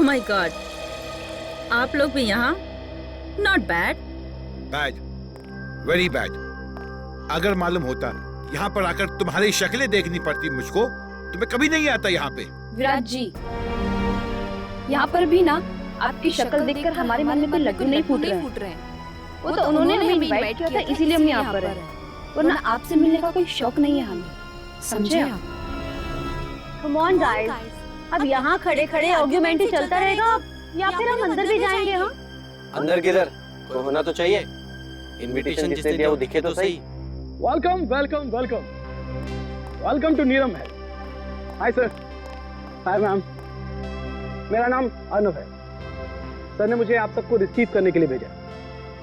Oh my God, आप लोग भी यहाँ? Not bad. Bad, very bad. अगर मालूम होता यहाँ पर आकर तुम्हारी शक्लें देखनी पड़ती मुझको तो मैं कभी नहीं आता यहाँ पे। विराट जी, यहाँ पर भी ना आपकी शक्ल देखकर हमारे मन में कोई लड्डू नहीं फूट रहे हैं। वो तो उन्होंने हमें इनवाइट किया था, इसीलिए हम यहाँ पर हैं। वरना आपसे मिलने का कोई शौक नहीं है हमें, समझे आप? कम ऑन गाइस, अब यहाँ खड़े खड़े आर्गुमेंट ही चलता रहेगा या फिर हम अंदर भी जाएंगे? हाँ, अंदर किधर, कोई होना तो चाहिए। इनविटेशन जिसने दिया वो दिखे तो सही। Welcome welcome welcome welcome to Neelam Mahal. Hi sir. Hi ma'am. मेरा नाम अर्नव है। सर ने मुझे आप सबको रिसीव करने के लिए भेजा।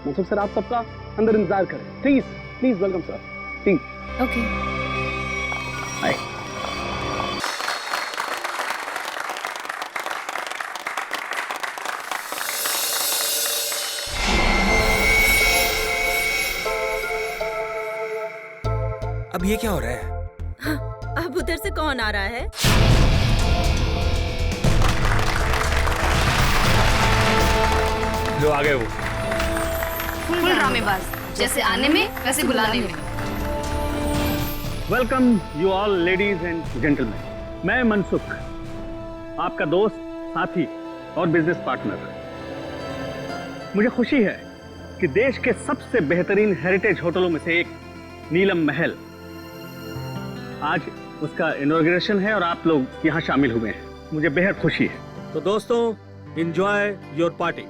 मतलब सर आप सबका अंदर इंतजार करें, please please. Welcome sir, please. Okay. Hi. अब ये क्या हो रहा है? हाँ, अब उधर से कौन आ रहा है? जो आ गए वो फुल ड्रामेबाज, जैसे आने में वैसे बुलाने में। Welcome you all ladies and gentleman. मैं मनसुख, आपका दोस्त, साथी और बिजनेस पार्टनर। मुझे खुशी है कि देश के सबसे बेहतरीन हेरिटेज होटलों में से एक नीलम महल, आज उसका इनॉग्रेशन है और आप लोग यहाँ शामिल हुए हैं। मुझे बेहद खुशी है। तो दोस्तों, एंजॉय योर पार्टी।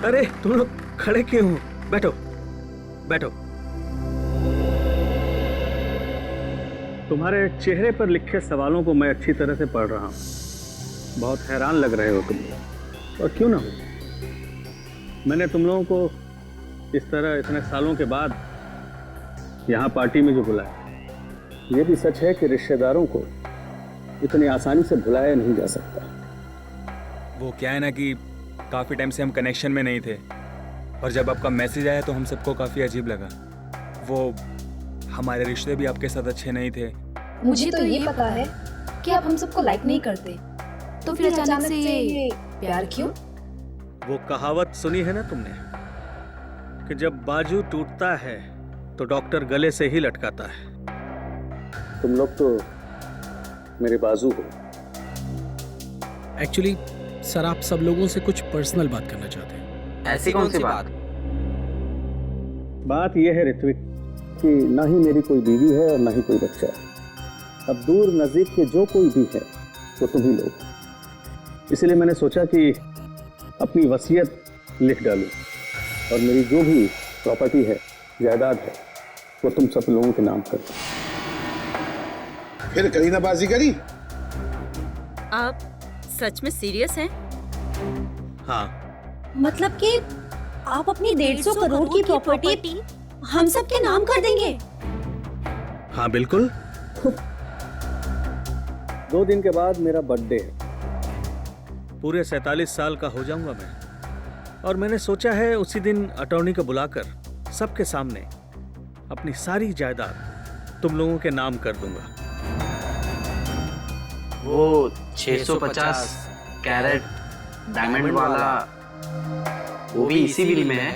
अरे तुम लोग खड़े क्यों हो? बैठो बैठो। तुम्हारे चेहरे पर लिखे सवालों को मैं अच्छी तरह से पढ़ रहा हूँ। बहुत हैरान लग रहे हो तुम लोग, और क्यों ना हो। मैंने तुम लोगों को इस तरह इतने सालों के बाद यहाँ पार्टी में जो बुलाया, ये भी सच है कि रिश्तेदारों को इतनी आसानी से भुलाया नहीं जा सकता। वो क्या है ना कि काफी टाइम से हम कनेक्शन में नहीं थे, और जब आपका मैसेज आया तो हम सबको काफी अजीब लगा। वो हमारे रिश्ते भी आपके साथ अच्छे नहीं थे। मुझे तो ये पता है कि आप हम सबको लाइक नहीं करते, तो फिर अचानक से ये प्यार क्यों? वो कहावत सुनी है ना तुमने कि जब बाजू टूटता है तो डॉक्टर गले से ही लटकाता है। तुम लोग तो मेरे बाजू हो। एक्चुअली सर, आप सब लोगों से कुछ पर्सनल बात करना चाहते हैं। ऐसी कौन सी बात? बात यह है ऋत्विक कि ना ही मेरी कोई बीवी है और ना ही कोई बच्चा है। अब दूर नजदीक के जो कोई भी है वो तुम ही लोग। इसलिए मैंने सोचा कि अपनी वसीयत लिख डालूं और मेरी जो भी प्रॉपर्टी है, जायदाद है, वो तुम सब लोगों के नाम कर दूं। फिर करी ना बाजीगरी? आप सच में सीरियस हैं? हाँ। मतलब कि आप अपनी 150 करोड़ की प्रॉपर्टी हम सब के नाम कर देंगे? हाँ बिल्कुल। 2 दिन के बाद मेरा बर्थडे है। पूरे 47 साल का हो जाऊंगा मैं, और मैंने सोचा है उसी दिन अटॉर्नी को बुलाकर सबके सामने अपनी सारी जायदाद तुम लोगों के नाम कर दूंगा। वो 650 कैरेट डायमंड वाला, वो भी इसी बिल में है।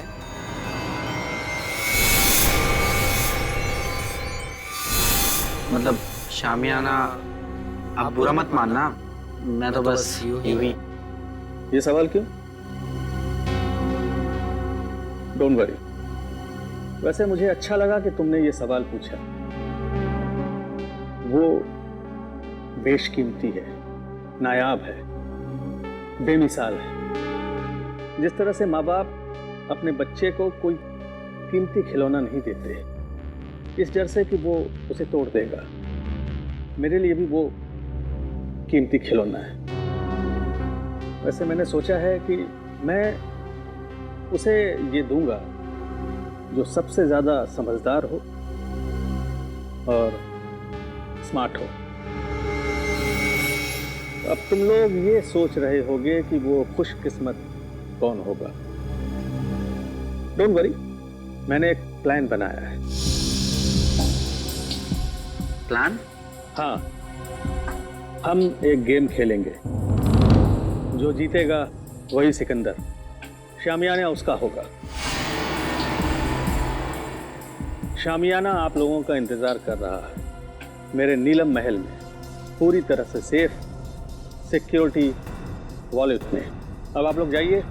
मतलब शामियाना, आप बुरा मत मानना, मैं तो बस यूं ही। ये सवाल क्यों? Don't worry. वैसे मुझे अच्छा लगा कि तुमने ये सवाल पूछा। वो बेशकीमती है, नायाब है, बेमिसाल है। जिस तरह से माँ बाप अपने बच्चे को कोई कीमती खिलौना नहीं देते, इस डर से कि वो उसे तोड़ देगा, मेरे लिए भी वो कीमती खिलौना है। वैसे मैंने सोचा है कि मैं उसे ये दूंगा जो सबसे ज्यादा समझदार हो और स्मार्ट हो। अब तुम लोग ये सोच रहे होगे कि वो खुशकिस्मत कौन होगा। डोंट वरी, मैंने एक प्लान बनाया है। प्लान? हाँ, हम एक गेम खेलेंगे। जो जीतेगा वही सिकंदर, शामियाना उसका होगा। शामियाना आप लोगों का इंतजार कर रहा है मेरे नीलम महल में, पूरी तरह से सेफ, सिक्योरिटी वॉलेट में। अब आप लोग जाइए,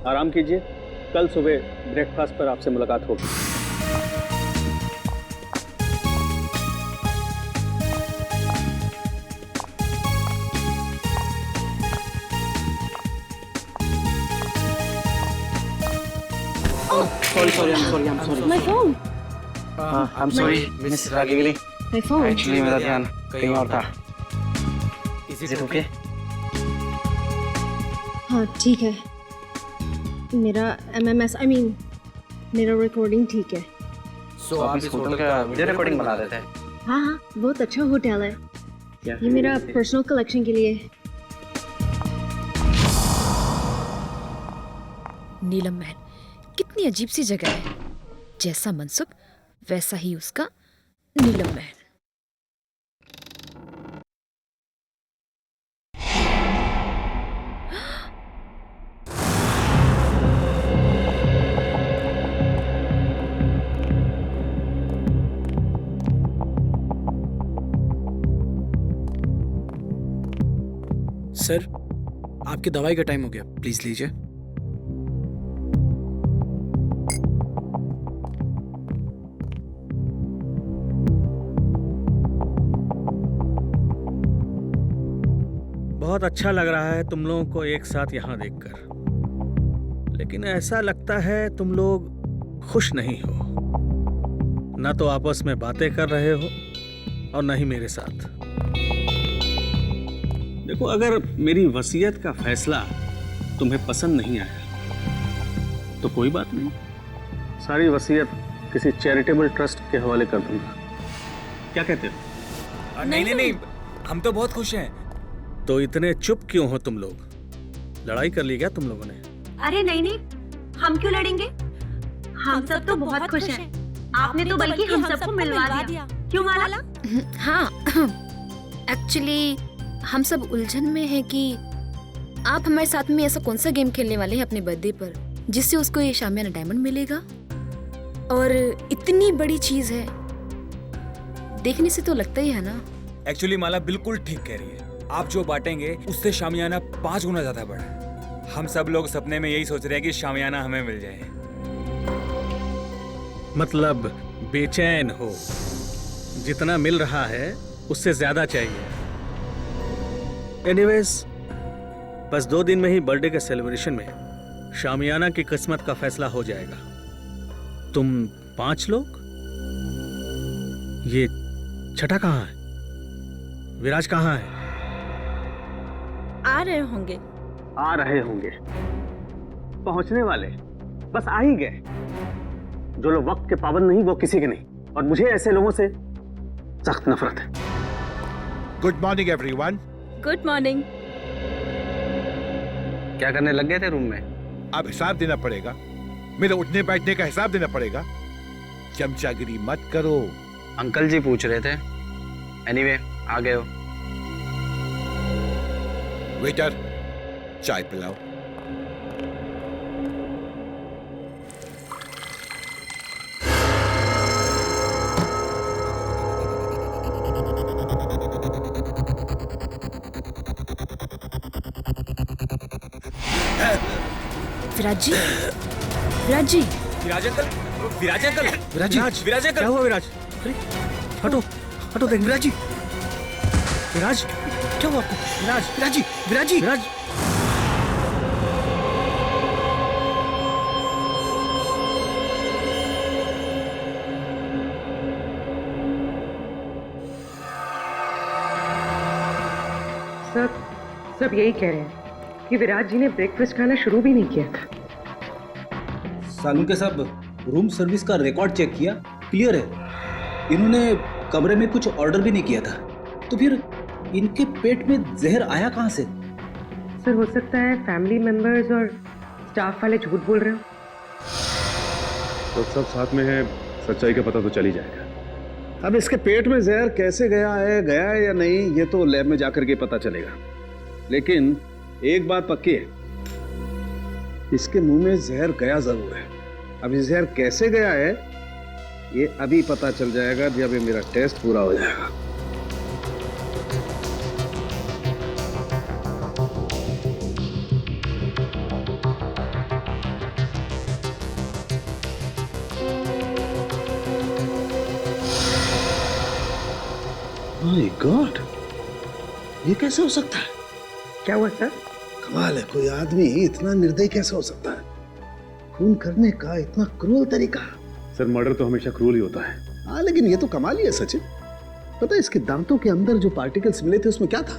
आराम कीजिए, कल सुबह ब्रेकफास्ट पर आपसे मुलाकात होगी। My phone. I'm sorry, Miss Ragivili. My phone. Actually, मेरा ध्यान कहीं और था. Is it okay? हाँ ठीक है, मेरा MMS मेरा रिकॉर्डिंग ठीक है। So आप इस होटल का वीडियो रिकॉर्डिंग बना देते हैं? हाँ हाँ, बहुत अच्छा होटल है। ये मेरा पर्सनल कलेक्शन के लिए। नीलम महल कितनी अजीब सी जगह है, जैसा मनसुख वैसा ही उसका नीलम महल। सर, आपकी दवाई का टाइम हो गया, प्लीज लीजिए। बहुत अच्छा लग रहा है तुम लोगों को एक साथ यहाँ देखकर, लेकिन ऐसा लगता है तुम लोग खुश नहीं हो। ना तो आपस में बातें कर रहे हो और न ही मेरे साथ। देखो, अगर मेरी वसीयत का फैसला तुम्हें पसंद नहीं आया तो कोई बात नहीं, सारी वसीयत किसी चैरिटेबल ट्रस्ट के हवाले कर दूंगा। क्या कहते हो? नहीं, हम तो बहुत खुश हैं। तो इतने चुप क्यों हो तुम लोग? लड़ाई कर ली क्या तुम लोगों ने? अरे नहीं, हम क्यों लड़ेंगे? हम सब तो बहुत खुश हैं। आपने तो बल्कि हम सबको मिलवा दिया। क्यों माला? हाँ, एक्चुअली हम सब उलझन में हैं कि आप हमारे साथ में ऐसा कौन सा गेम खेलने वाले हैं अपने बर्थडे पर जिससे उसको ये शामियाना डायमंड मिलेगा। और इतनी बड़ी चीज है, देखने से तो लगता ही है ना। एक्चुअली माला बिल्कुल ठीक कह रही है। आप जो बांटेंगे उससे शामियाना 5 गुना ज्यादा बड़ा है। हम सब लोग सपने में यही सोच रहे हैं कि शामियाना हमें मिल जाए। मतलब बेचैन हो, जितना मिल रहा है उससे ज्यादा चाहिए। एनीवेज, बस 2 दिन में ही बर्थडे के सेलिब्रेशन में शामियाना की किस्मत का फैसला हो जाएगा। तुम 5 लोग, ये छठा कहाँ है? विराज कहाँ है? आ रहे होंगे। आ रहे होंगे, पहुंचने वाले, बस आ ही गए। जो लोग वक्त के पाबंद नहीं वो किसी के नहीं, और मुझे ऐसे लोगों से सख्त नफरत है। Good morning everyone. Good morning. क्या करने लग गए थे रूम में? अब हिसाब देना पड़ेगा, मेरे उठने बैठने का हिसाब देना पड़ेगा। चमचागिरी मत करो। अंकल जी पूछ रहे थे। एनीवे, आ गए हो। वेटर, चाय पिलाओ। विराज जी, विराज जी। विराज अंकल, विराज अंकल, विराज जी, विराज अंकल। क्या हुआ विराज? अरे हटो, हटो देख। विराज जी, विराज क्या हुआ आपको? विराज, विराज जी, विराज जी, विराज। सब यही कह रहे हैं कि विराज जी ने ब्रेकफास्ट खाना शुरू भी नहीं किया था। सालू के साहब, रूम सर्विस का रिकॉर्ड चेक किया, क्लियर है। इन्होंने कमरे में कुछ ऑर्डर भी नहीं किया था, तो फिर इनके पेट में जहर आया कहाँ से? सर, हो सकता है फैमिली मेंबर्स और स्टाफ वाले झूठ बोल रहे हो। तो सब साथ में है, सच्चाई का पता तो चल ही जाएगा। अब इसके पेट में जहर कैसे गया है या नहीं, ये तो लैब में जाकर के पता चलेगा। लेकिन एक बात पक्की है, इसके मुंह में जहर गया जरूर है। अब ये जहर कैसे गया है ये अभी पता चल जाएगा जब ये मेरा टेस्ट पूरा हो जाएगा। माय गॉड, ये कैसे हो सकता है? क्या हुआ सर? कमाल है, कोई आदमी इतना निर्दयी कैसे हो सकता है? खून करने का इतना क्रूर तरीका। सर मर्डर तो हमेशा क्रूर ही होता है। हाँ लेकिन ये तो कमाल ही है सचिन। पता है इसके दांतों के अंदर जो पार्टिकल्स मिले थे उसमें क्या था?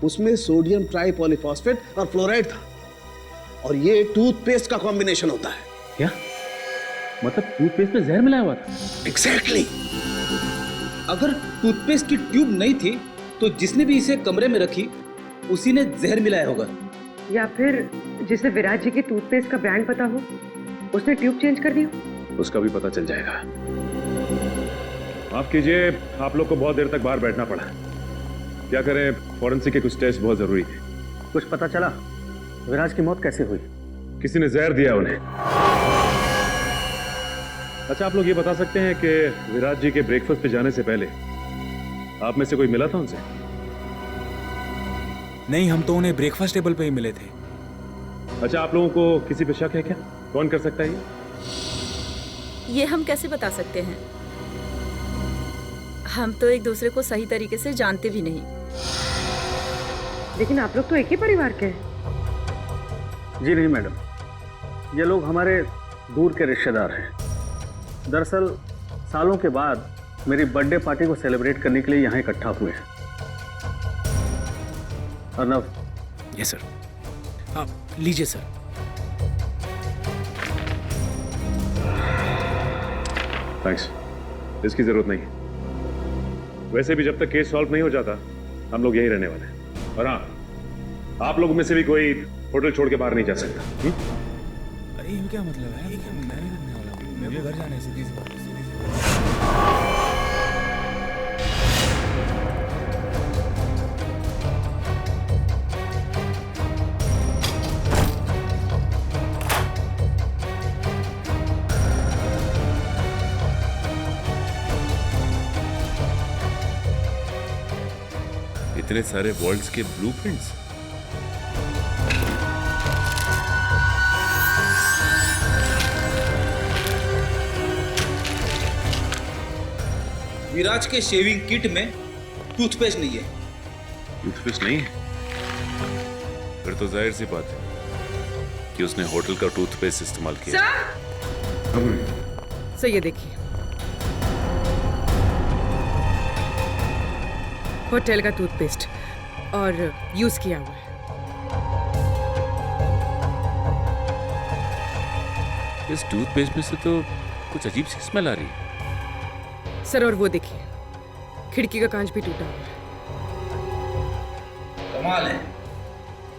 उसमें सोडियम ट्राइपॉलीफॉस्फेट और फ्लोराइड था, और ये टूथपेस्ट का कॉम्बिनेशन होता है। क्या मतलब टूथपेस्ट में जहर मिलाया हुआ था? एग्जैक्टली। अगर टूथपेस्ट की ट्यूब नहीं थी तो जिसने भी इसे कमरे में रखी उसी ने जहर मिलाया होगा। या फिर जिसे विराट जी की टूथपेस्ट का ब्रांड पता हो उसने ट्यूब चेंज कर दी हो। उसका भी पता चल जाएगा। माफ कीजिए, आप लोग को बहुत देर तक बाहर बैठना पड़ा। क्या करें, फॉरेंसिक के कुछ टेस्ट बहुत जरूरी थे। कुछ पता चला विराज की मौत कैसे हुई? किसी ने जहर दिया उन्हें। अच्छा, आप लोग ये बता सकते हैं कि विराट जी के ब्रेकफास्ट पे जाने से पहले आप में से कोई मिला था उनसे? नहीं, हम तो उन्हें ब्रेकफास्ट टेबल पे ही मिले थे। अच्छा, आप लोगों को किसी पे शक है क्या? कौन कर सकता है ये हम कैसे बता सकते हैं? हम तो एक दूसरे को सही तरीके से जानते भी नहीं। लेकिन आप लोग तो एक ही परिवार के हैं। जी नहीं मैडम, ये लोग हमारे दूर के रिश्तेदार हैं। दरअसल सालों के बाद मेरी बर्थडे पार्टी को सेलिब्रेट करने के लिए यहाँ इकट्ठा हुए हैं। अर्नव। Yes sir. आप लीजिए सर। थैंक्स, इसकी जरूरत नहीं है। वैसे भी जब तक केस सॉल्व नहीं हो जाता हम लोग यहीं रहने वाले हैं। और हाँ, आप लोगों में से भी कोई होटल छोड़ के बाहर नहीं जा सकता। अरे ये क्या मतलब है? मैं नहीं करने वाला हूँ, मुझे घर जाना है। सीधी सी बात है। इतने सारे वर्ल्ड्स के ब्लूप्रिंट्स। विराज के शेविंग किट में टूथपेस्ट नहीं है। टूथपेस्ट नहीं है? फिर तो जाहिर सी बात है कि उसने होटल का टूथपेस्ट इस्तेमाल किया। सर ये देखिए, होटल का टूथपेस्ट और यूज किया हुआ है। इस टूथपेस्ट में से तो कुछ अजीब सी स्मेल आ रही है। सर और वो देखिए, खिड़की का कांच भी टूटा हुआ है। कमाल है,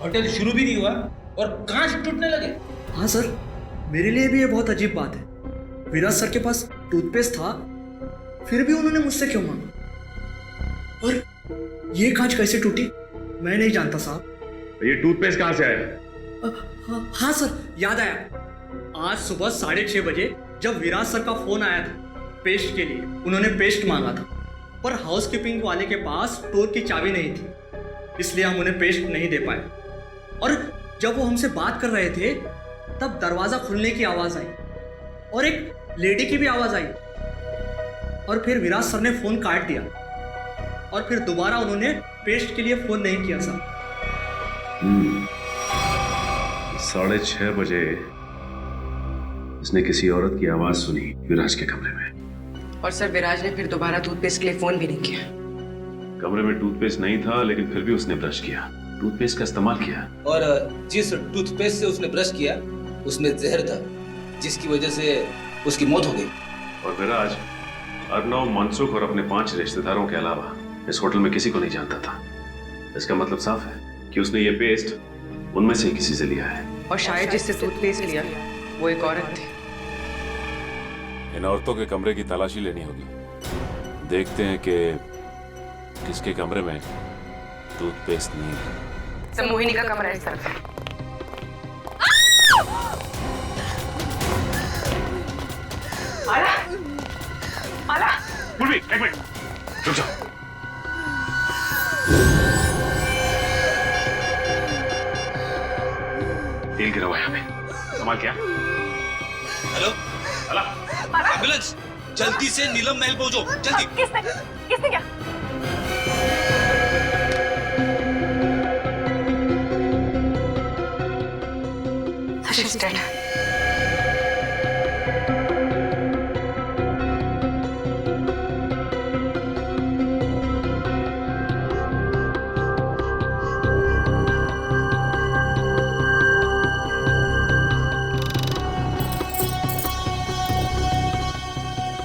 होटल शुरू भी नहीं हुआ और कांच टूटने लगे। हाँ सर, मेरे लिए भी ये बहुत अजीब बात है। विराज सर के पास टूथपेस्ट था, फिर भी उन्होंने मुझसे क्यों मांगा? और ये कांच कैसे टूटी मैं नहीं जानता साहब। ये टूथपेस्ट कहाँ से आया? हाँ सर, याद आया। आज सुबह 6:30 बजे जब विराज सर का फोन आया था पेस्ट के लिए, उन्होंने पेस्ट मांगा था, पर हाउसकीपिंग वाले के पास स्टोर की चाबी नहीं थी, इसलिए हम उन्हें पेस्ट नहीं दे पाए। और जब वो हमसे बात कर रहे थे तब दरवाजा खुलने की आवाज आई और एक लेडी की भी आवाज आई, और फिर विराज सर ने फोन काट दिया और फिर दोबारा उन्होंने पेस्ट के लिए फोन नहीं किया सर। 6:30 बजे इसने किसी औरत की आवाज सुनी विराज के कमरे में। और सर विराज ने फिर दोबारा टूथपेस्ट के लिए फोन भी नहीं किया। कमरे में टूथपेस्ट नहीं था, लेकिन फिर भी उसने ब्रश किया, टूथपेस्ट का इस्तेमाल किया। और जिस टूथपेस्ट से उसने ब्रश किया उसमें जहर था, जिसकी वजह से उसकी मौत हो गई। और विराज अर्नव, मनसुख और अपने 5 रिश्तेदारों के अलावा इस होटल में किसी को नहीं जानता था। इसका मतलब साफ है कि उसने ये पेस्ट उनमें से किसी से लिया है। और शायद जिससे टूथपेस्ट लिया वो एक औरत थी। इन औरतों के कमरे की तलाशी लेनी होगी। देखते हैं कि किसके कमरे में टूथपेस्ट नहीं है। सर मोहिनी का कमरा है सर। आला आला पूर्वी एक मिनट रुक जाओ। तेल गिरा हुआ है यहाँ पे, संभाल क्या? हेलो अला एम्बुलेंस, जल्दी से नीलम महल पहुंचो, जल्दी। किसने क्या? She's dead.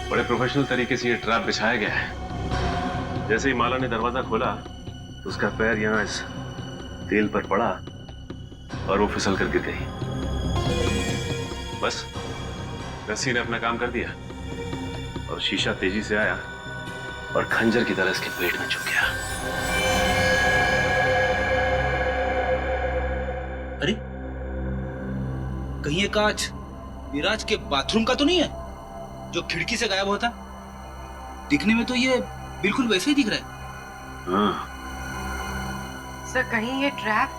बड़े प्रोफेशनल तरीके से ये ट्रैप बिछाया गया है। जैसे ही माला ने दरवाजा खोला तो उसका पैर यहाँ इस तेल पर पड़ा और वो फिसल कर गिर गई। बस रस्सी ने अपना काम कर दिया और शीशा तेजी से आया और खंजर की तरह इसके पेट में चुभ गया। अरे कहीं ये कांच विराज के बाथरूम का तो नहीं है जो खिड़की से गायब होता? दिखने में तो ये बिल्कुल वैसे ही दिख रहा है। हाँ सर कहीं ये ट्रैप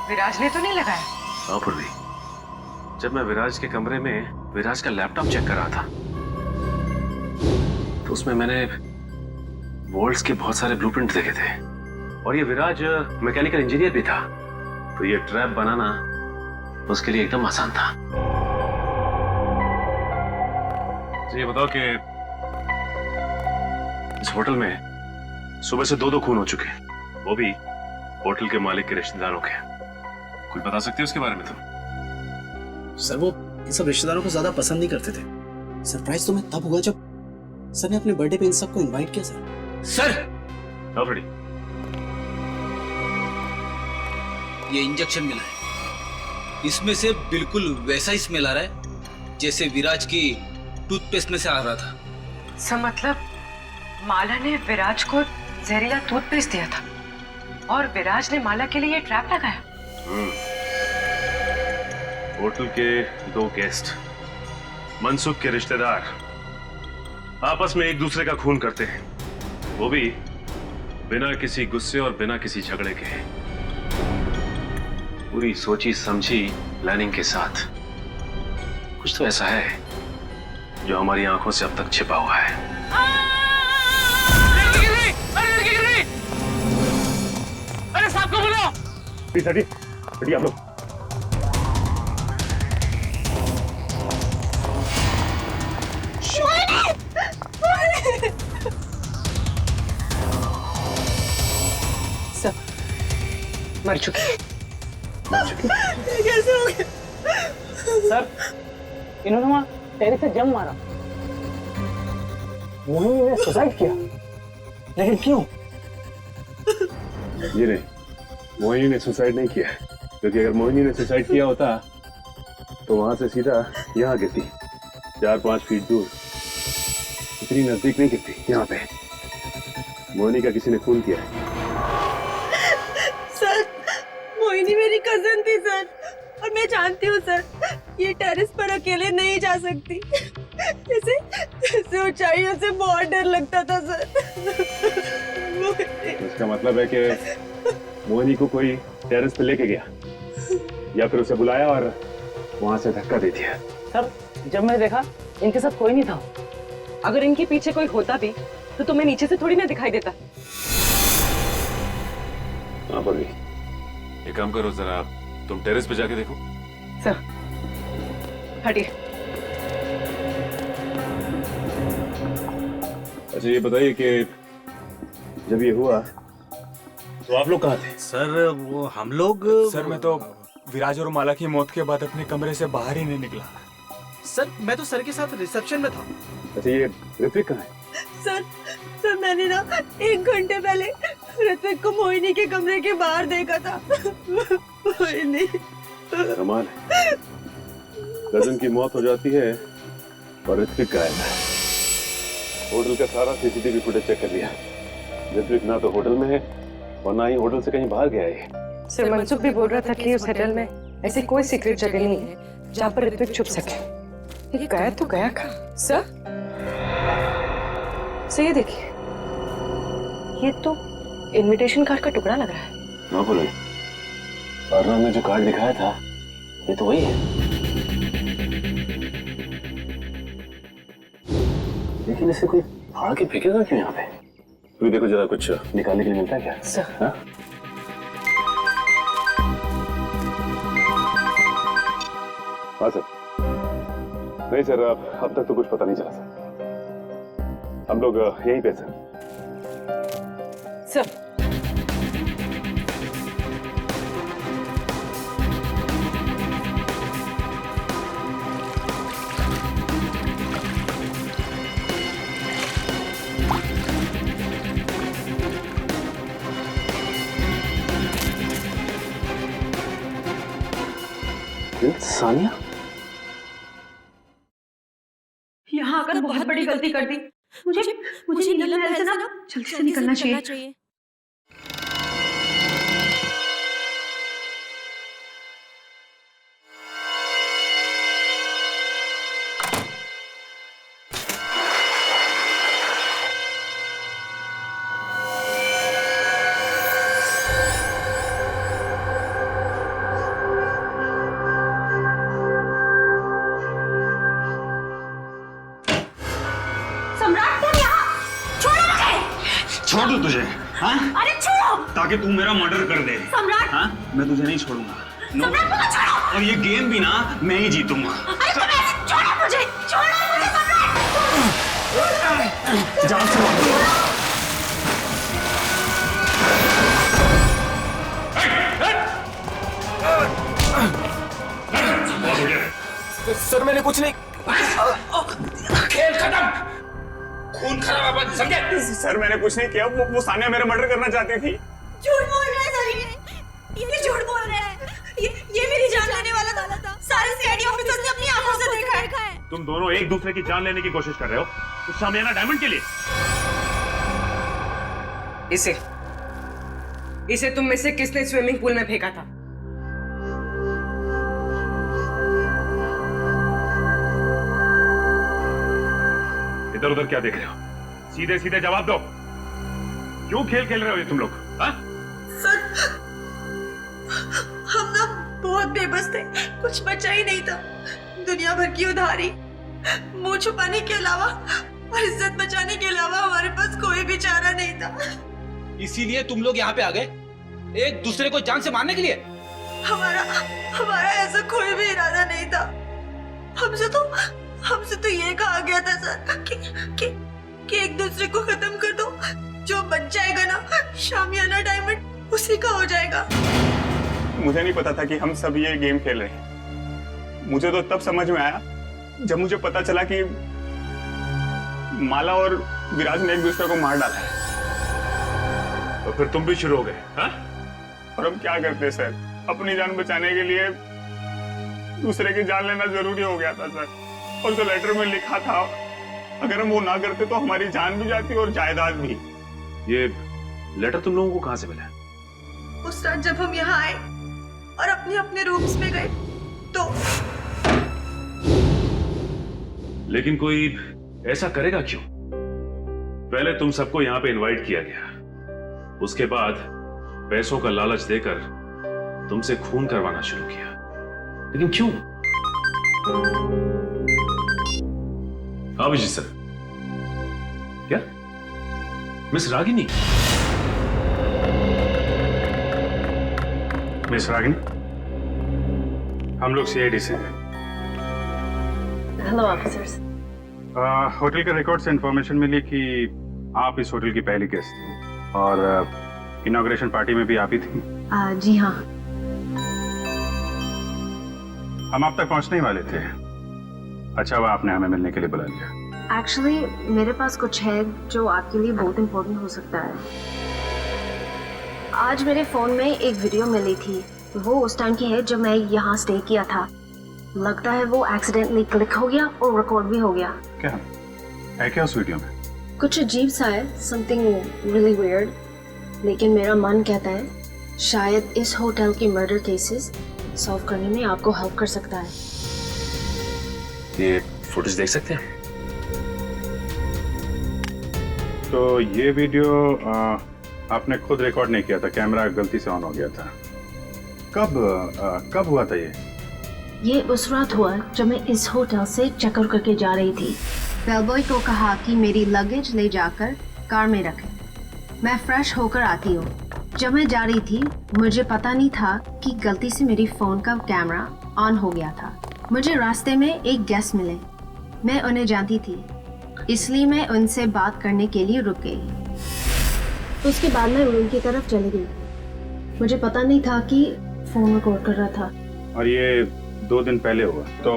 विराज ने तो नहीं लगाया? हाँ पूर्वी, जब मैं विराज के कमरे में विराज का लैपटॉप चेक कर रहा था तो उसमें मैंने वोल्ट्स के बहुत सारे ब्लूप्रिंट देखे थे और ये विराज मैकेनिकल इंजीनियर भी था, तो ये ट्रैप बनाना उसके लिए एकदम आसान था। तो ये बताओ कि इस होटल में सुबह से दो खून हो चुके हैं, वो भी होटल के मालिक के रिश्तेदारों के। कुछ बता सकते हो उसके बारे में तुम? सर वो इन सब रिश्तेदारों को ज्यादा पसंद नहीं करते थे। सरप्राइज तो मैं तब हुआ जब सर ने अपने बर्थडे पे इन सबको इनवाइट किया। सर ऑलरेडी ये इंजेक्शन मिला है, इसमें से बिल्कुल वैसा ही स्मेल आ रहा है जैसे विराज की टूथपेस्ट में से आ रहा था। सर मतलब माला ने विराज को जहरीला टूथपेस्ट दिया था और विराज ने माला के लिए ये ट्रैप लगाया। होटल के दो गेस्ट मनसुख के रिश्तेदार आपस में एक दूसरे का खून करते हैं, वो भी बिना किसी गुस्से और बिना किसी झगड़े के। पूरी सोची समझी प्लानिंग के साथ। कुछ तो ऐसा है जो हमारी आंखों से अब तक छिपा हुआ है। अरे साहब को बुलाओ। हटिए आप लोग। सब मर चुकी है। कैसे हो गया? सर इन्होंने वहां टेरिस से जंप मारा, मोहिनी ने सुसाइड किया, लेकिन क्यों? ये नहीं, मोहिनी ने सुसाइड नहीं किया, क्योंकि अगर मोहिनी ने सुसाइड किया होता तो वहां से सीधा यहाँ गिरती, 4-5 फीट दूर, इतनी नजदीक नहीं गिरती। यहाँ पे मोहिनी का किसी ने खून किया है। सर मोहिनी मेरी कजन थी सर, और मैं जानती हूँ सर ये टेरेस पर अकेले नहीं जा सकती। इसे ऊंचाइयों से बहुत डर लगता था सर। इसका मतलब है कि मोहिनी को कोई टेरेस पे लेके गया या फिर उसे बुलाया और वहां से धक्का दे दिया। सर जब मैं देखा इनके साथ कोई नहीं था, अगर इनके पीछे कोई होता भी तो तुम्हें नीचे से थोड़ी ना दिखाई देता। हाँ बोली, एक काम करो, जरा तुम टेरेस पे जाके देखो। सर हटिए। अच्छा ये बताइए कि जब ये हुआ तो आप लोग कहाँ थे? सर वो हम लोग सर मैं तो विराज और माला की मौत के बाद अपने कमरे से बाहर ही नहीं निकला। सर मैं तो सर के साथ रिसेप्शन में था। अच्छा ये ऋत्विक कहाँ है? सर मैंने ना 1 घंटे पहले ऋत्विक को मोहिनी के कमरे के बाहर देखा था। मोहिनी कमाल है, कजन की मौत हो जाती है और ऋत्विक गायब है। होटल का सारा सीसीटीवी फुटेज चेक कर लिया। ऋत्विक ना तो होटल में है और ना ही होटल से कहीं बाहर गया है। सर मनसुख भी बोल रहा था कि उस होटल में ऐसी कोई सीक्रेट जगह नहीं है जहाँ पर ऋत्विक छुप सके। ये गया तो गया कहाँ? सर ये देखिए, ये तो इनविटेशन कार्ड का टुकड़ा लग रहा है। ना बोले, अर्नव ने जो कार्ड दिखाया था ये तो वही है। लेकिन इसे कोई फाड़ के फेंकेगा क्यों यहाँ पे? तू देखो जरा, कुछ निकालने के लिए मिलता है क्या? सर हाँ? हाँ सर। नहीं सर, अब तक तो कुछ पता नहीं चला सर। हम लोग यहीं पे सर। सर सानिया यहाँ आकर बहुत बड़ी गलती कर दी। मुझे नीलम महल से ना जल्दी से निकलना चाहिए। छोड़ दूं तुझे? हाँ? अरे छोड़ो! ताकि तू मेरा मर्डर कर दे। सम्राट! हाँ? मैं तुझे नहीं छोड़ूंगा। सम्राट मुझे छोड़ो! और ये गेम भी ना मैं ही जीतूंगा। अरे तुम ऐसे छोड़ो मुझे सम्राट! जान से सर मैंने कुछ नहीं। खेल खत्म, खून खराब है, समझे? सर मैंने कुछ नहीं किया। वो सानिया मेरा मर्डर करना चाहती थी। झूठ बोल रहा है सर, ये झूठ बोल रहा है। ये मेरी जान लेने वाला था। सारे सीआईडी ऑफिसर्स ने अपनी आंखों से देखा है। तुम दोनों एक दूसरे की जान लेने की कोशिश कर रहे हो उस शामियाना डायमंड के लिए। इसे तुम में से किसने स्विमिंग पूल में फेंका था? इधर उधर क्या देख रहे हो? सीधे सीधे जवाब दो। क्यों खेल खेल रहे हो ये तुम लोग? हाँ? सर हम ना बहुत बेबस थे, कुछ बचा ही नहीं था। दुनिया भर की उधारी, मुंह छुपाने के अलावा और इज्जत बचाने के अलावा हमारे पास कोई भी चारा नहीं था। इसीलिए तुम लोग यहाँ पे आ गए, एक दूसरे को जान से मारने के लिए? हमारा ऐसा कोई भी इरादा नहीं था। हमसे तो ये कहा गया था सर कि एक दूसरे को खत्म कर दो, जो बच जाएगा ना शामियाना डायमंड उसी का हो जाएगा। मुझे नहीं पता था कि हम सब ये गेम खेल रहे हैं। मुझे तो तब समझ में आया जब मुझे पता चला कि माला और विराज ने एक दूसरे को मार डाला है। तो फिर तुम भी शुरू हो गए? हाँ? और हम क्या करते सर, अपनी जान बचाने के लिए दूसरे की जान लेना जरूरी हो गया था सर। और जो लेटर में लिखा था, अगर हम वो ना करते तो हमारी जान भी जाती और जायदाद भी। ये लेटर तुम लोगों को कहाँ से मिला? उस रात जब हम यहाँ आए और अपने अपने रूम्स में गए तो। लेकिन कोई ऐसा करेगा क्यों? पहले तुम सबको यहाँ पे इनवाइट किया गया, उसके बाद पैसों का लालच देकर तुमसे खून करवाना शुरू किया। लेकिन क्यों? अभिजीत सर, क्या मिस रागिनी? मिस रागिनी, हम लोग सीआईडी से हैं। Hello officers. होटल के रिकॉर्ड से इंफॉर्मेशन मिली कि आप इस होटल की पहली गेस्ट थी और इनॉग्रेशन पार्टी में भी आप ही थी। जी हाँ। हम आप तक पहुंचने ही वाले थे। अच्छा हुआ आपने हमें मिलने के लिए बुला लिया। एक्चुअली मेरे पास कुछ है जो आपके लिए बहुत इम्पोर्टेंट हो सकता है। आज मेरे फोन में एक वीडियो मिली थी, वो उस टाइम की है जब मैं यहाँ स्टे किया था। लगता है वो एक्सीडेंटली क्लिक हो गया और रिकॉर्ड भी हो गया। क्या है क्या उस वीडियो में? कुछ अजीब सा है, समथिंग रियली वियर्ड। लेकिन मेरा मन कहता है शायद इस होटल के मर्डर केसेस सॉल्व करने में आपको हेल्प कर सकता है। ये फुटेज देख सकते हैं? तो ये वीडियो आपने खुद रिकॉर्ड नहीं किया था, कैमरा गलती से ऑन हो गया था। कब हुआ था ये उस रात हुआ जब मैं इस होटल से चेकआउट करके जा रही थी। बेलबॉय को कहा कि मेरी लगेज ले जाकर कार में रखें, मैं फ्रेश होकर आती हूँ। जब मैं जा रही थी मुझे पता नहीं था कि गलती से मेरी फ़ोन का कैमरा ऑन हो गया था। मुझे रास्ते में एक गेस्ट मिले, मैं उन्हें जानती थी, इसलिए मैं उनसे बात करने के लिए रुक गई। उसके बाद मैं रूम की तरफ चली गई। मुझे पता नहीं था कि फ़ोन रिकॉर्ड कर रहा था। और ये 2 दिन पहले हुआ, तो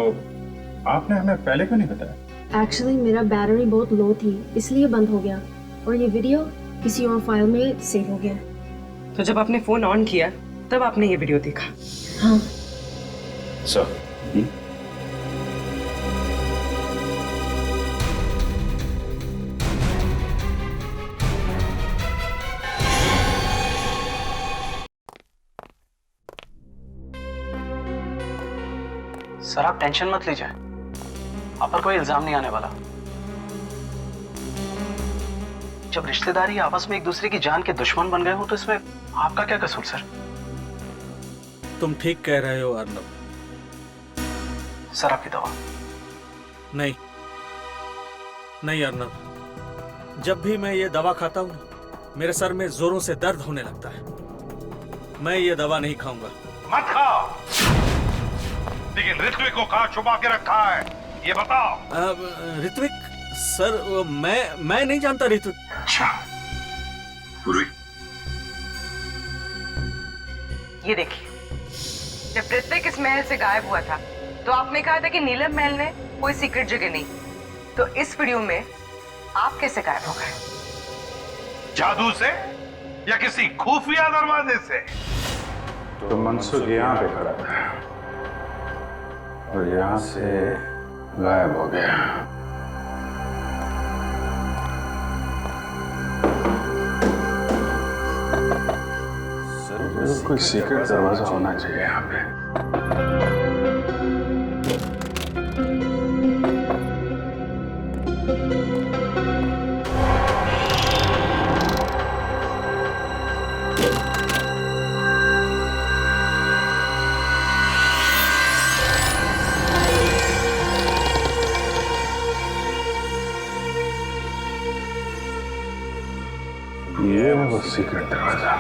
आपने हमें पहले क्यों नहीं बताया? एक्चुअली मेरा बैटरी बहुत लो थी, इसलिए बंद हो गया और ये वीडियो किसी और फाइल में सेव हो गया। तो जब आपने फोन ऑन किया तब आपने ये वीडियो देखा? हाँ। सर सर आप टेंशन मत लीजिए, आप पर कोई इल्जाम नहीं आने वाला। जब रिश्तेदारी आपस में एक दूसरे की जान के दुश्मन बन गए हो तो इसमें आपका क्या कसूर सर? तुम ठीक कह रहे हो अर्नब। सर आपकी दवा। नहीं नहीं अर्नब, जब भी मैं ये दवा खाता हूँ मेरे सर में जोरों से दर्द होने लगता है। मैं ये दवा नहीं खाऊंगा। मत खाओ, लेकिन ऋत्विक को कहाँ छुपा के रखा है ये बताओ। ऋत्विक सर, मैं नहीं जानता ऋत्विक। अच्छा पूर्वी, ये देखिए, जब ऋत्विक इस महल से गायब हुआ था तो आपने कहा था कि नीलम महल में कोई सीक्रेट जगह नहीं। तो इस वीडियो में आप कैसे गायब हो गए? जादू से या किसी खुफिया दरवाजे से? तो मनसुख यहाँ पे खड़ा था और यहाँ से गायब हो गया। सर कोई सीक्रेट दरवाजा होना चाहिए यहाँ पे। ये है वो सीक्रेट दरवाजा।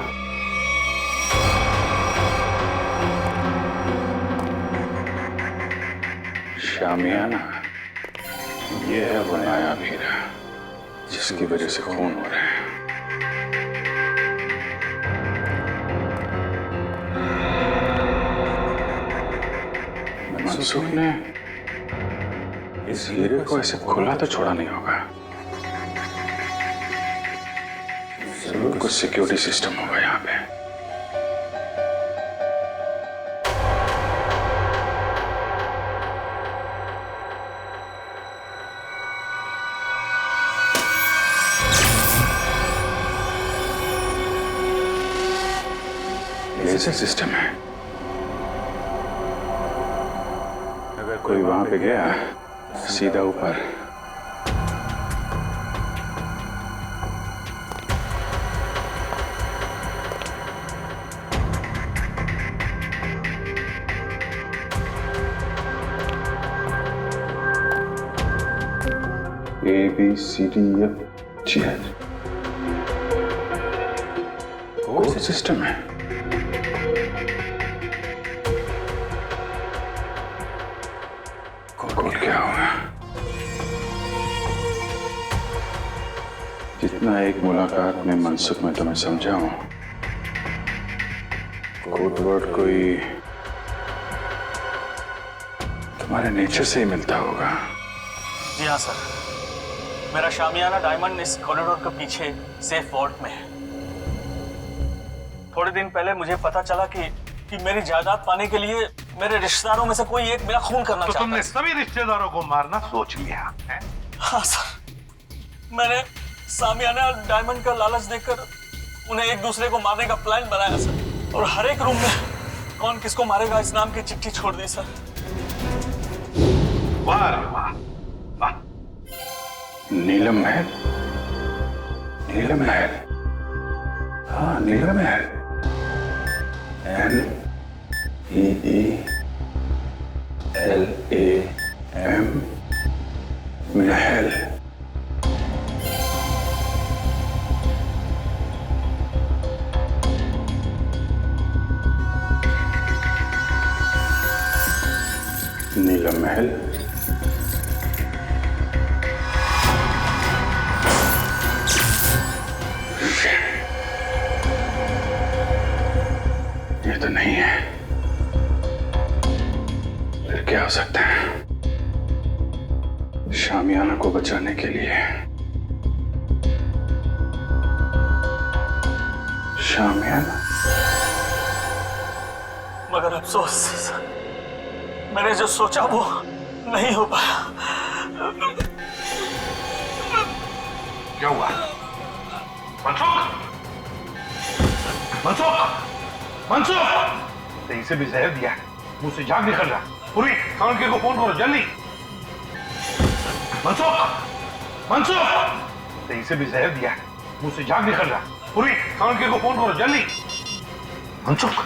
शामियाना, ये है वो नायाब हीरा जिसकी वजह से खून हो रहा है। मनसुख ने इस हीरे को ऐसे खुला तो छोड़ा नहीं होगा, जरूर कुछ सिक्योरिटी सिस्टम होगा यहाँ पे। ऐसा सिस्टम है, अगर कोई वहां पे गया सीधा ऊपर ABCDFG कोड सिस्टम है। कोड क्या होगा? जितना एक मुलाकात में मनसुख में तुम्हें समझाऊं, कोड वर्ड कोई तुम्हारे नेचर से ही मिलता होगा। जी हाँ सर, मेरा शामियाना डायमंड इस कॉरिडोर के पीछे सेफ वॉल्ट में है। थोड़े दिन पहले मुझे पता चला कि मेरी जायदाद पाने के लिए मेरे रिश्तेदारों में से कोई एक मेरा खून करना चाहता है। तुमने सभी रिश्तेदारों को मारना सोच लिया है? हाँ सर, सामियाना डायमंड का लालच देकर उन्हें एक दूसरे को मारने का प्लान बनाया सर, और हर एक रूम में कौन किसको मारेगा इस नाम की चिट्ठी छोड़ दी सर। वाह रे वाह वाह। नीलम महल, नीलम महल, हाँ नीलम महल, NEELAM महल। नीलम महल, ये तो नहीं है, फिर क्या हो सकता है? शामियाना को बचाने के लिए शामियाना। मगर अफसोस मैंने जो सोचा वो नहीं हो पाया। क्या हुआ? मनसुख, मनसुख, मनसुख! तो इसे भी जहर दिया, मुंह से झाग निकल रहा। पूरी काउंटर को फोन करो जल्दी। मनसुख, मनसुख! तो इसे भी जहर दिया, मुंह से झाग निकल रहा। पूरी काउंटर को फोन करो जल्दी। मनसुख,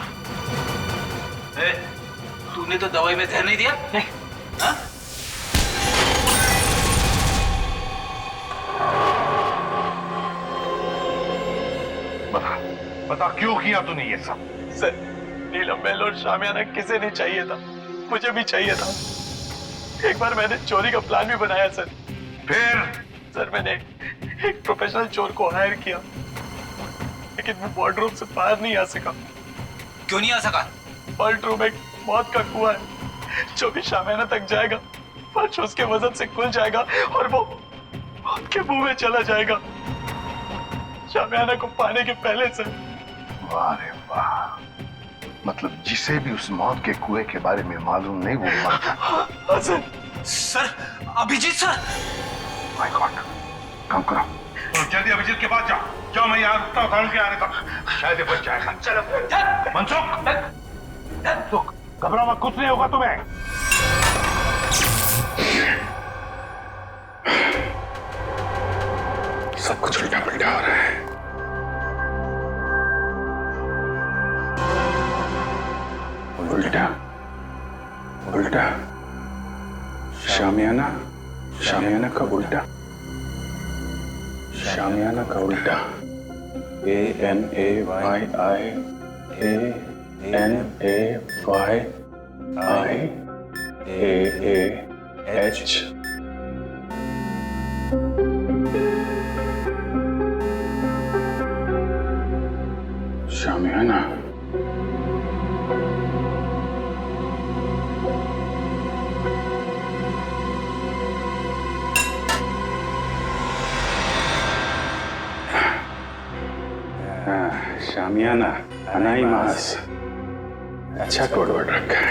तूने तो दवाई में जहर नहीं दिया? नहीं। हाँ? बता, बता क्यों किया तूने ये सब? सर, नीलम महल और शामियाना किसे नहीं चाहिए था, मुझे भी चाहिए था। एक बार मैंने चोरी का प्लान भी बनाया सर। फिर? सर मैंने एक प्रोफेशनल चोर को हायर किया, लेकिन वो वार्डरोब से बाहर नहीं आ सका। क्यों नहीं आ सका? वार्डरोब एक मौत का कुआं है, जो भी शामियाना तक जाएगा फर्श उसके वजन से खुल जाएगा और वो मौत के मुंह में चला जाएगा, शामियाना को पाने के पहले सर। वाह रे वाह, मतलब जिसे भी उस मौत के कुएं के बारे में मालूम नहीं वो मर जाता। हाँ sir. Sir, Abhijeet sir. My god, काम करो तो जल्दी अभिजीत के पास जाओ। जाओ, मैं यहाँ रुकता हूँ के आने तक, शायद ये बच जाएगा। चलो मनसुख, मनसुख घबराओ मत, कुछ नहीं होगा तुम्हें। सब कुछ उल्टा पुल्टा हो रहा है। उल्टा उल्टा, शामियाना, शामियाना का उल्टा, शामियाना का उल्टा। ANAYIANAYIAH। शामियाना। शामियाना, अनाई मास, अच्छा कोडवर्ड रखा है।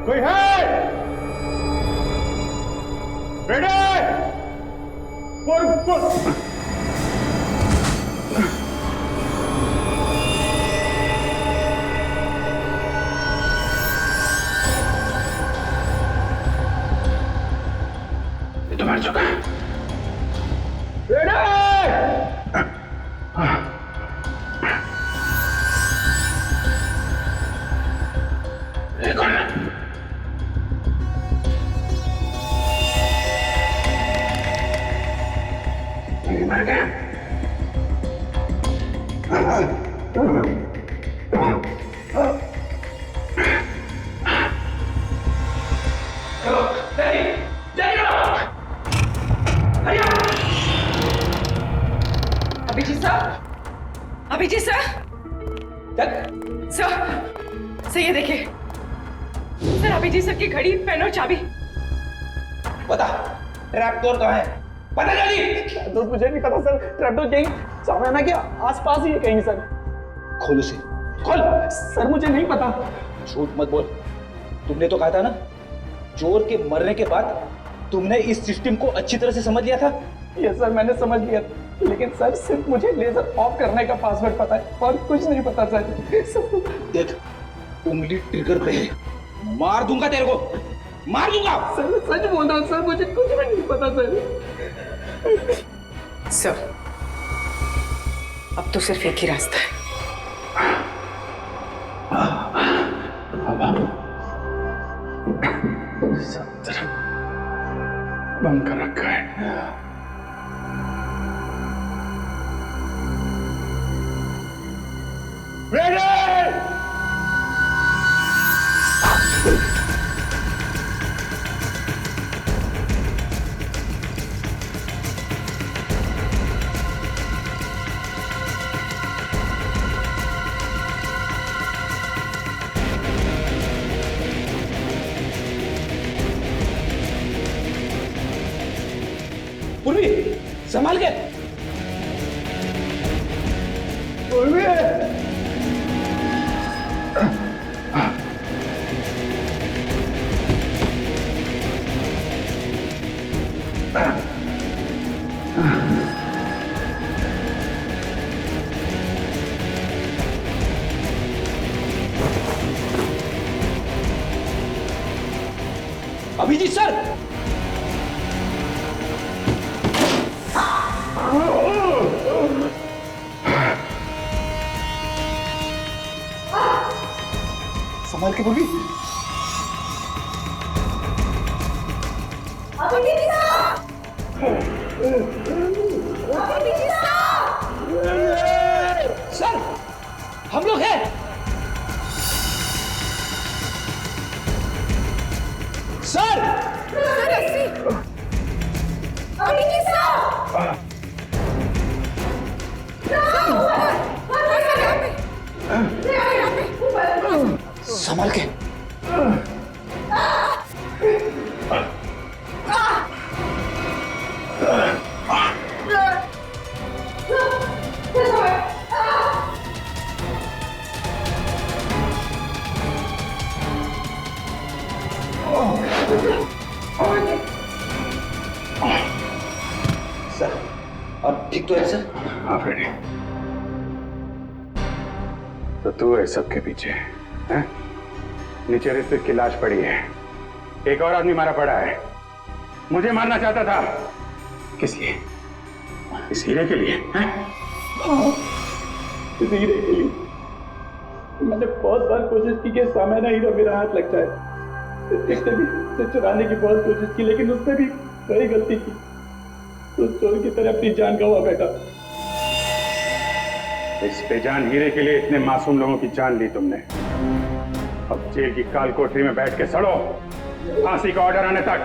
कोई है? रेडी? ये तो मर चुका है। रेडी? ये कौन है? सर ये देखिए सर, अभिजीत सर की घड़ी, पेन और चाबी। बता ट्रैप डोर कहाँ है? पता जल्दी। तो मुझे नहीं पता सर, ट्रैपडोर कहीं सामने के आसपास ही है कहीं सर। खोल उसे, खोल। सर मुझे नहीं पता। झूठ मत बोल, तुमने तो कहा था ना चोर के मरने के बाद तुमने इस सिस्टम को अच्छी तरह से समझ लिया था। यस सर, मैंने समझ लिया, लेकिन सर सिर्फ मुझे लेजर ऑफ करने का पासवर्ड पता है और कुछ नहीं पता सर। देख उंगली ट्रिगर पे है, मार दूंगा तेरे को, मार दूंगा। सर मैं सच बोल रहा हूँ सर, मुझे कुछ भी नहीं पता सर। अब तो सिर्फ एक ही रास्ता है। सब तरफ बंद कर रखा है। पूर्वी संभाल के। पूर्वी अभिजीत सर, संभाल के पूर्वी। सर हम लोग हैं। सर संभाल के। सर अब ठीक तो है सर? हाँ फ्रेडी, तो तू है सबके पीछे हैं? नीचे ऋत्विक की लाश पड़ी है, एक और आदमी मारा पड़ा है, मुझे मारना चाहता था। किस लिए? इस हीरे के लिए हैं? इस हीरे के लिए मैंने बहुत बार कोशिश की कि सामने हीरा मेरा हाथ लग जाए। ऋत्विक ने भी उसे चुराने की बहुत कोशिश की, लेकिन उसने भी वही गलती की, तो चोर की तरह अपनी जान गंवा बैठा। इस बेजान हीरे के लिए इतने मासूम लोगों की जान ली तुमने। अब जेल की काल कोठरी में बैठ के सड़ो, फांसी का ऑर्डर आने तक।